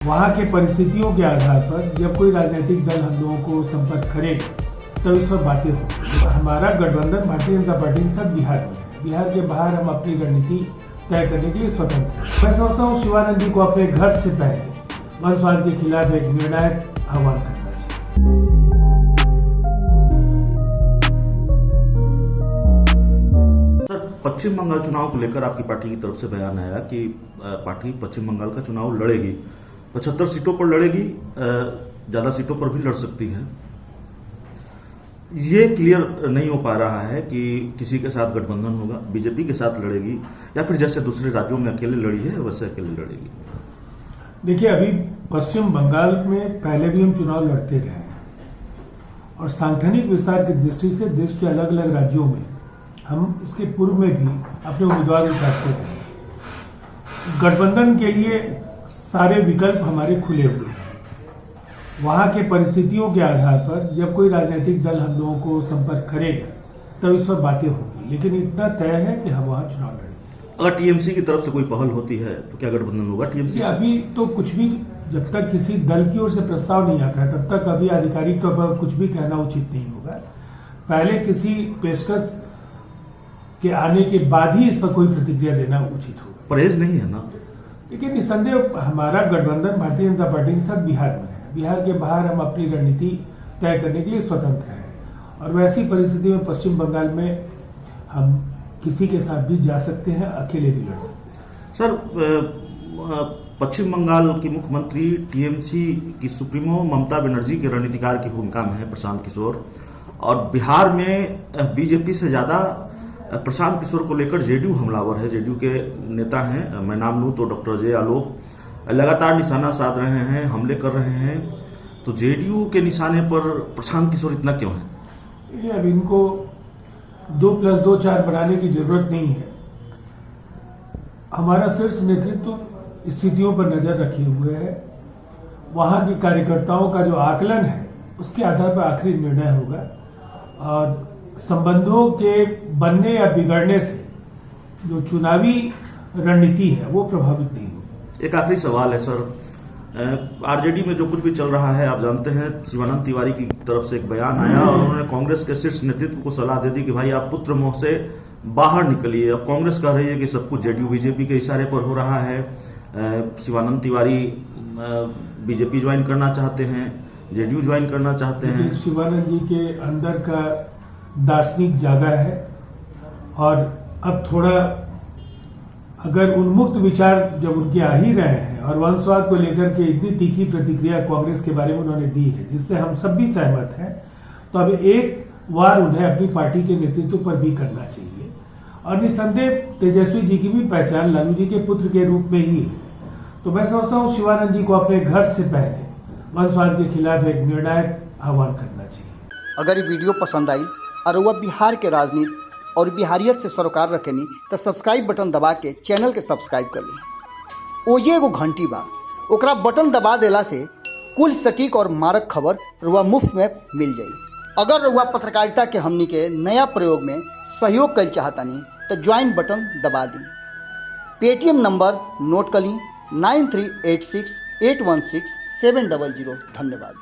वहाँ के परिस्थितियों के आधार पर जब कोई राजनीतिक दल हम लोगों को संपर्क करेगा तब इस पर बातें होंगी। हमारा गठबंधन भारतीय जनता पार्टी के साथ बिहार में है। बिहार के बाहर हम अपनी रणनीति तय करने के लिए स्वतंत्र हैं। मैं समझता हूँ शिवानंद जी को अपने घर से पहले वंशवाद के खिलाफ एक निर्णायक आह्वान करना चाहिए। पश्चिम बंगाल चुनाव को लेकर आपकी पार्टी की तरफ से बयान आया कि पार्टी पश्चिम बंगाल का चुनाव लड़ेगी, 75 सीटों पर लड़ेगी, ज्यादा सीटों पर भी लड़ सकती है। ये क्लियर नहीं हो पा रहा है कि किसी के साथ गठबंधन होगा, बीजेपी के साथ लड़ेगी या फिर जैसे दूसरे राज्यों में अकेले लड़ी है वैसे अकेले लड़ेगी। देखिए, अभी पश्चिम बंगाल में पहले भी हम चुनाव लड़ते रहे हैं और सांगठनिक विस्तार की दृष्टि से देश के अलग अलग राज्यों में हम इसके पूर्व में भी अपने उम्मीदवार उतारते रहे। गठबंधन के लिए सारे विकल्प हमारे खुले हुए हैं। वहाँ के परिस्थितियों के आधार पर जब कोई राजनीतिक दल हम लोगों को संपर्क करेगा तब इस पर बातें होंगी, लेकिन इतना तय है कि हम वहाँ चुनाव लड़ेंगे। अगर टीएमसी की तरफ से कोई पहल होती है तो क्या गठबंधन होगा टीएमसी? अभी तो कुछ भी, जब तक किसी दल की ओर से प्रस्ताव नहीं आता है तब तक अभी आधिकारिक तौर पर कुछ भी कहना उचित नहीं होगा। पहले किसी पेशकश के आने के बाद ही इस पर कोई प्रतिक्रिया देना उचित होगा। परहेज नहीं है ना। लेकिन निसंदेह हमारा गठबंधन भारतीय जनता पार्टी के साथ बिहार में है। बिहार के बाहर हम अपनी रणनीति तय करने के लिए स्वतंत्र हैं और वैसी परिस्थिति में पश्चिम बंगाल में हम किसी के साथ भी जा सकते हैं, अकेले भी लड़ सकते हैं। सर, पश्चिम बंगाल की मुख्यमंत्री टीएमसी की सुप्रीमो ममता बनर्जी के रणनीतिकार की भूमिका में है प्रशांत किशोर, और बिहार में बीजेपी से ज्यादा प्रशांत किशोर को लेकर जेडीयू हमलावर है। जेडीयू के नेता हैं, मैं नाम लूं तो डॉक्टर अजय आलोक लगातार निशाना साध रहे हैं, हमले कर रहे हैं। तो जेडीयू के निशाने पर प्रशांत किशोर इतना क्यों है? अब इनको 2+2 4 बनाने की जरूरत नहीं है। हमारा शीर्ष नेतृत्व स्थितियों पर नजर रखे हुए है। वहां के कार्यकर्ताओं का जो आकलन है उसके आधार पर आखिरी निर्णय होगा और संबंधों के बनने या बिगड़ने से जो चुनावी रणनीति है वो प्रभावित नहीं होगी। एक आखिरी सवाल है सर, आरजेडी में जो कुछ भी चल रहा है आप जानते हैं, शिवानंद तिवारी की तरफ से एक बयान आया और उन्होंने कांग्रेस के शीर्ष नेतृत्व को सलाह दे दी कि भाई आप पुत्र मोह से बाहर निकलिए। अब कांग्रेस कह रही है कि सब कुछ जेडीयू बीजेपी के इशारे पर हो रहा है। शिवानंद तिवारी बीजेपी ज्वाइन करना चाहते हैं, जेडीयू ज्वाइन करना चाहते हैं। शिवानंद जी के अंदर का दार्शनिक जागा है और अब थोड़ा अगर उन्मुक्त विचार जब उनके आ ही रहे हैं और वंशवाद को लेकर के इतनी तीखी प्रतिक्रिया कांग्रेस के बारे में उन्होंने दी है जिससे हम सब भी सहमत हैं, तो अब एक बार उन्हें अपनी पार्टी के नेतृत्व पर भी करना चाहिए। और निसंदेह तेजस्वी जी की भी पहचान लालू जी के पुत्र के रूप में ही है। तो मैं समझता हूँ शिवानंद जी को अपने घर से पहले वंशवाद के खिलाफ एक निर्णायक आह्वान करना चाहिए। अगर ये वीडियो पसंद आई और वह बिहार के राजनीति और बिहारियत से सरोकार रखेनी तो सब्सक्राइब बटन दबा के चैनल के सब्सक्राइब कर ली। ओजे एगो घंटी बा, ओकरा बटन दबा देला से कुल सटीक और मारक खबर रुआ मुफ्त में मिल जाई। अगर रुआ पत्रकारिता के हमनी के नया प्रयोग में सहयोग कर चाहतानी तो ज्वाइन बटन दबा दी। पेटीएम नंबर नोट कर ली 9386816700। धन्यवाद।